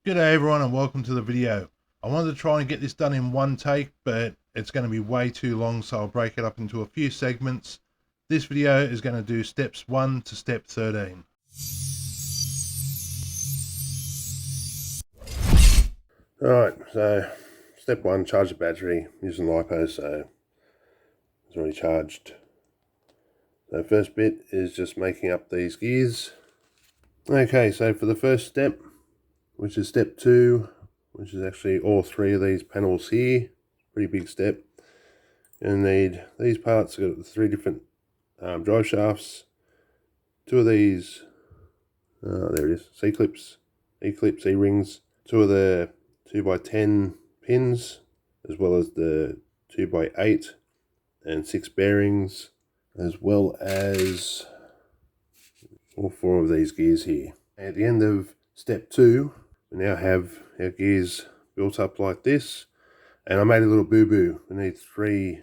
Good day everyone and welcome to the video. I wanted to try and get this done in one take, but it's going to be way too long, so I'll break it up into a few segments. This video is going to do steps 1 to step 13. Alright, so step 1, charge the battery using LiPo, so it's already charged. So first bit is just making up these gears. Okay, so for the first step, which is step 2, which is actually all 3 of these panels here, pretty big step. You're going to need these parts. I've got 3 different drive shafts, 2 of these, there it is, C-clips, E-clips, E-rings, 2 of the 2x10 pins, as well as the 2x8 and 6 bearings, as well as all 4 of these gears here. At the end of step 2, we now have our gears built up like this, and I made a little boo-boo. We need 3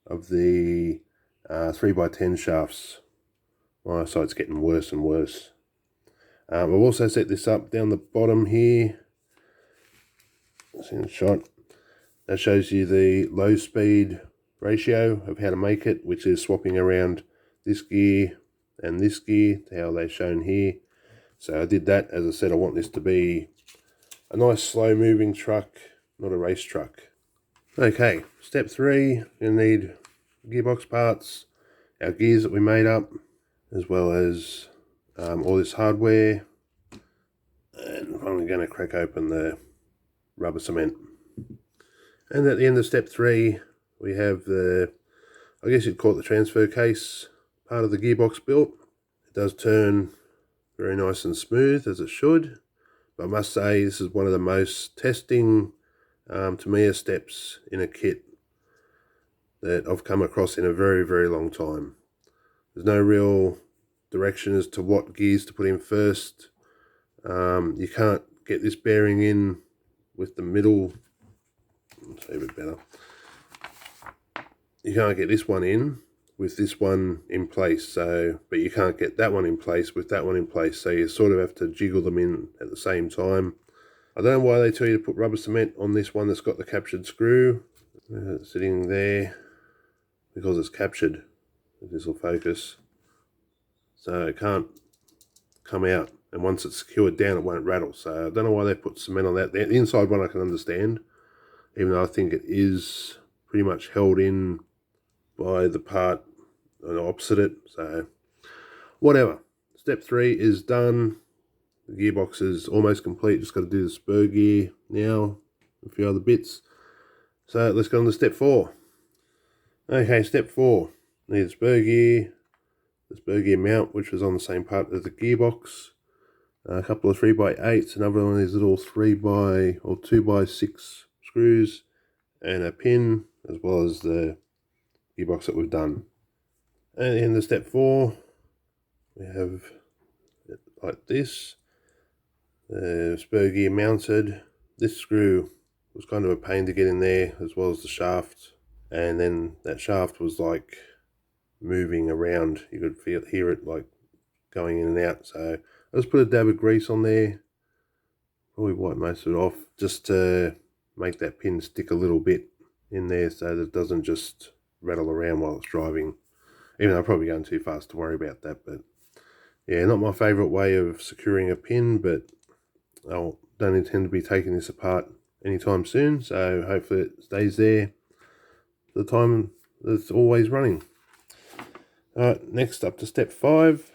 of the 3x10 shafts. My side's getting worse and worse. I've also set this up down the bottom here. It's in the shot. That shows you the low speed ratio of how to make it, which is swapping around this gear and this gear to how they're shown here. So I did that. As I said, I want this to be a nice slow moving truck, not a race truck. Okay, step 3, you're going to need gearbox parts, our gears that we made up, as well as all this hardware. And I'm going to crack open the rubber cement. And at the end of step 3, we have the, I guess you'd call it the transfer case part of the gearbox built. It does turn very nice and smooth, as it should. But I must say, this is one of the most testing Tamiya steps in a kit that I've come across in a very, very long time. There's no real direction as to what gears to put in first. You can't get this bearing in with the middle. Let's see a bit better. You can't get this one in with this one in place, but you can't get that one in place with that one in place, so you sort of have to jiggle them in at the same time. I don't know why they tell you to put rubber cement on this one that's got the captured screw sitting there, because it's captured. This will focus, so it can't come out, and once it's secured down it won't rattle. So I don't know why they put cement on that. The inside one I can understand, even though I think it is pretty much held in by the part opposite it. So whatever. Step 3 is done. The gearbox is almost complete. Just got to do the spur gear now, a few other bits. So let's go on to step 4. Okay, step 4. Need the spur gear mount, which was on the same part as the gearbox. A couple of 3x8s, another one of these little 2x6 screws, and a pin, as well as the gearbox that we've done. And at the end of step 4, we have it like this. The spur gear mounted. This screw was kind of a pain to get in there, as well as the shaft. And then that shaft was like moving around. You could hear it like going in and out. So I just put a dab of grease on there. Probably wipe most of it off, just to make that pin stick a little bit in there so that it doesn't just rattle around while it's driving. Even though I'm probably going too fast to worry about that, but yeah, not my favourite way of securing a pin, but I don't intend to be taking this apart anytime soon, so hopefully it stays there for the time that it's always running. Alright, next up to step 5.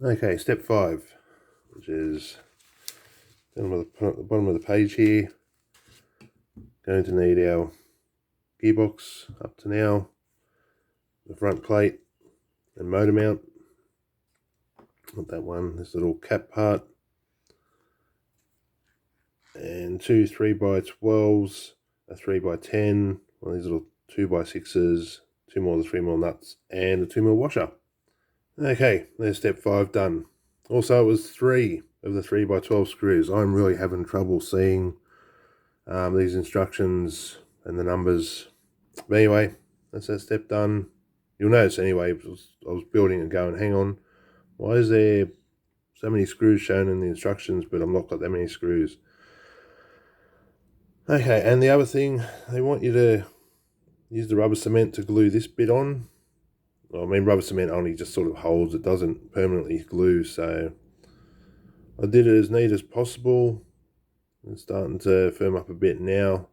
Okay, step 5, which is down at the bottom of the page here. Going to need our gearbox up to now, the front plate and motor mount. Not that one, this little cap part. And 2 3x12s, a 3x10, one of these little 2x6s, 2 more of the 3mm nuts, and a 2mm washer. Okay, there's step 5 done. Also, it was 3 of the 3x12 screws. I'm really having trouble seeing these instructions and the numbers. But anyway, that's that step done. You'll notice anyway, I was building and going, hang on, why is there so many screws shown in the instructions, but I've not got that many screws? Okay, and the other thing, they want you to use the rubber cement to glue this bit on. Well, I mean, rubber cement only just sort of holds, it doesn't permanently glue, so I did it as neat as possible. It's starting to firm up a bit now,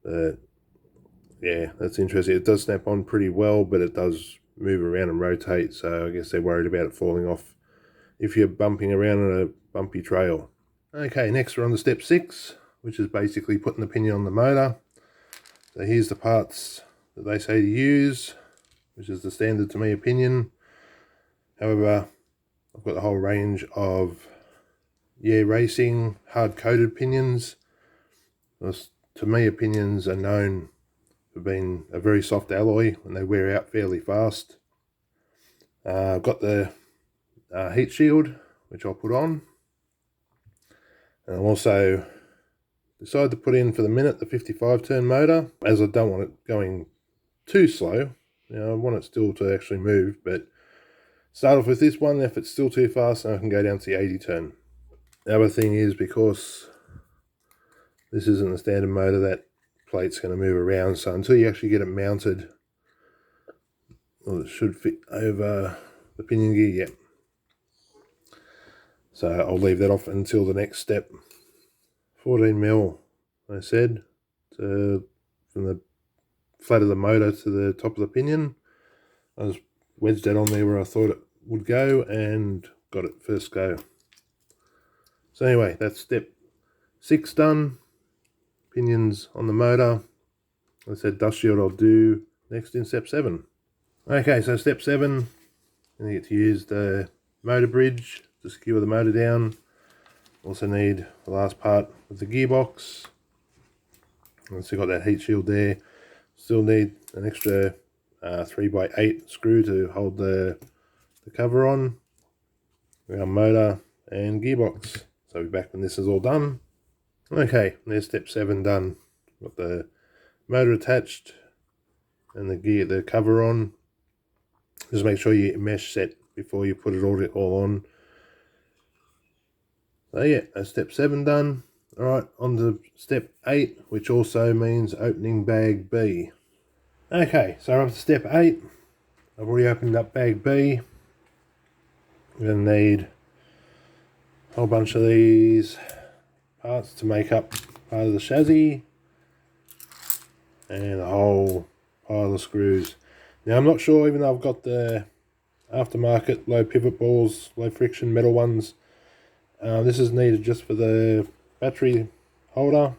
but yeah, that's interesting. It does snap on pretty well, but it does move around and rotate, so I guess they're worried about it falling off if you're bumping around on a bumpy trail. Okay, next we're on to step 6, which is basically putting the pinion on the motor. So here's the parts that they say to use, which is the standard Tamiya pinion. However, I've got a whole range of racing hard-coated pinions. Those Tamiya pinions are known for being a very soft alloy and they wear out fairly fast. I've got the heat shield, which I'll put on. And I'll also decide to put in for the minute the 55 turn motor, as I don't want it going too slow. I want it still to actually move, but start off with this one. If it's still too fast, then I can go down to the 80 turn. The other thing is, because this isn't the standard motor, that plate's going to move around, so until you actually get it mounted, well, it should fit over the pinion gear, yeah. So I'll leave that off until the next step. 14mm, I said, from the flat of the motor to the top of the pinion. I just wedged that on there where I thought it would go and got it first go. So anyway, that's step 6 done. Pinions on the motor. I said dust shield I'll do next in step 7. Okay, so step 7, you get to use the motor bridge to secure the motor down. Also need the last part of the gearbox. Once you've got that heat shield there, still need an extra 3x8 screw to hold the cover on. We have motor and gearbox. So I'll be back when this is all done. Okay, there's step 7 done. Got the motor attached and the cover on. Just make sure you mesh set before you put it all on. So yeah, that's step 7 done. Alright, on to step 8, which also means opening bag B. Okay, so up to step 8. I've already opened up bag B. We're going to need a whole bunch of these parts to make up part of the chassis. And a whole pile of screws. Now I'm not sure, even though I've got the aftermarket low pivot balls, low friction metal ones, this is needed just for the battery holder,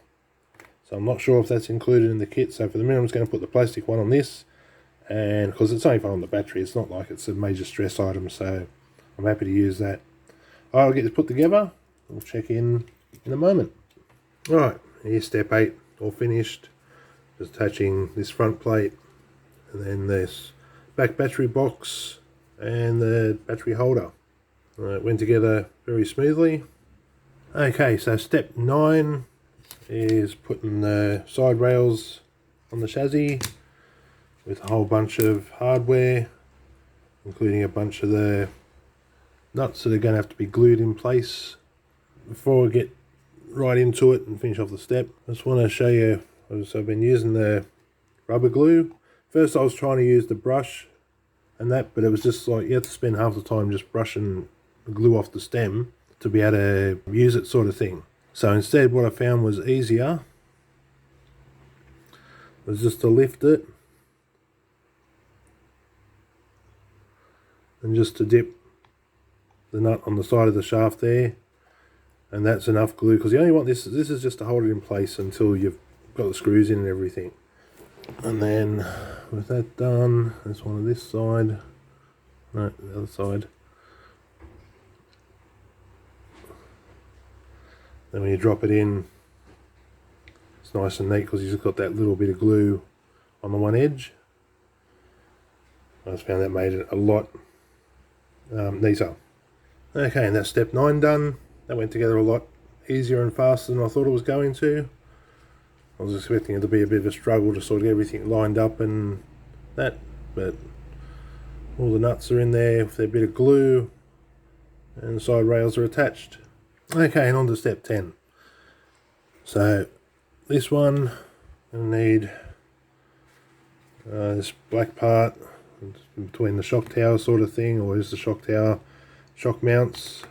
so I'm not sure if that's included in the kit. So for the minute I'm just going to put the plastic one on this, and because it's only on the battery, it's not like it's a major stress item, so I'm happy to use that. I'll get this put together. We'll check in a moment. Alright, here's step 8 all finished. Just attaching this front plate and then this back battery box and the battery holder. It went together very smoothly. Okay, so step 9 is putting the side rails on the chassis with a whole bunch of hardware, including a bunch of the nuts that are going to have to be glued in place. Before we get right into it and finish off the step, I just want to show you, so I've been using the rubber glue. First I was trying to use the brush and that, but it was just like you have to spend half the time just brushing the glue off the stem to be able to use it, sort of thing. So instead what I found was easier was just to lift it and just to dip the nut on the side of the shaft there, and that's enough glue, because you only want this is just to hold it in place until you've got the screws in and everything. And then with that done, there's one on this side, no, the other side. Then when you drop it in, it's nice and neat because you've just got that little bit of glue on the one edge. I just found that made it a lot neater. Okay, and that's step 9 done. That went together a lot easier and faster than I thought it was going to. I was expecting it to be a bit of a struggle to sort of get everything lined up and that, but all the nuts are in there with their bit of glue and the side rails are attached. Okay, and on to step 10. So this one, I'm going to need this black part between the shock tower sort of thing, or is the shock tower shock mounts,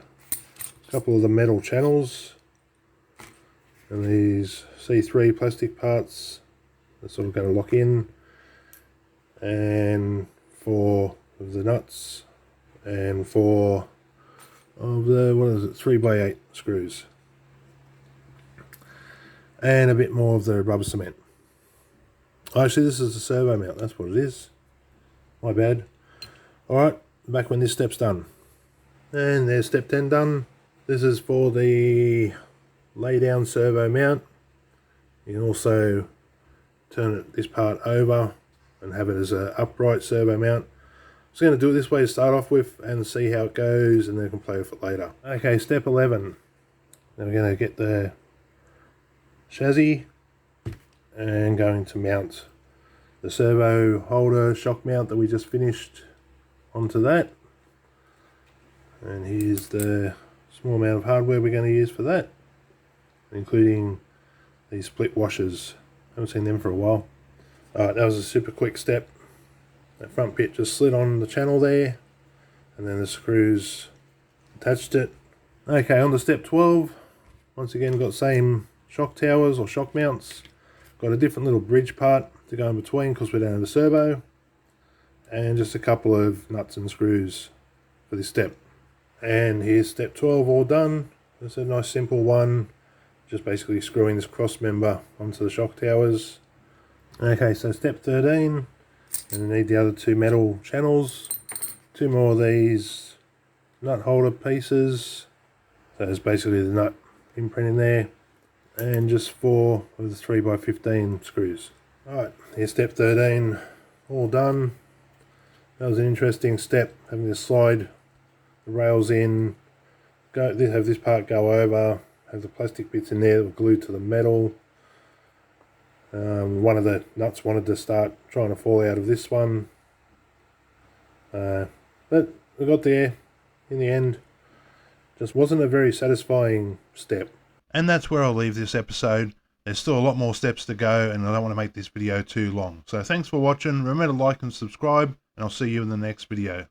a couple of the metal channels, and these C3 plastic parts are sort of going to lock in, and 4 of the nuts, and 4 of the, what is it, 3x8 screws, and a bit more of the rubber cement. Actually, this is the servo mount, that's what it is. My bad. Alright, back when this step's done. And there's step 10 done. This is for the lay down servo mount. You can also turn this part over and have it as an upright servo mount. I'm just going to do it this way to start off with and see how it goes, and then I can play with it later. Okay, step 11. Now we're going to get the chassis and going to mount the servo holder shock mount that we just finished onto that. And here's the small amount of hardware we're going to use for that, including these split washers. Haven't seen them for a while. Alright, that was a super quick step. That front bit just slid on the channel there, and then the screws attached it. Okay, on to step 12. Once again, got the same shock towers or shock mounts. Got a different little bridge part to go in between because we don't have a servo, and just a couple of nuts and screws for this step. And here's step 12 all done. It's a nice simple one, just basically screwing this cross member onto the shock towers. Okay, so step 13, and we need the other 2 metal channels, 2 more of these nut holder pieces, so there's basically the nut imprint in there, and just 4 of the 3x15 screws. Alright, here's step 13, all done. That was an interesting step, having to slide the rails in, have this part go over, have the plastic bits in there that were glued to the metal. One of the nuts wanted to start trying to fall out of this one, but we got there in the end. Just wasn't a very satisfying step. And that's where I'll leave this episode. There's still a lot more steps to go, and I don't want to make this video too long. So thanks for watching. Remember to like and subscribe, and I'll see you in the next video.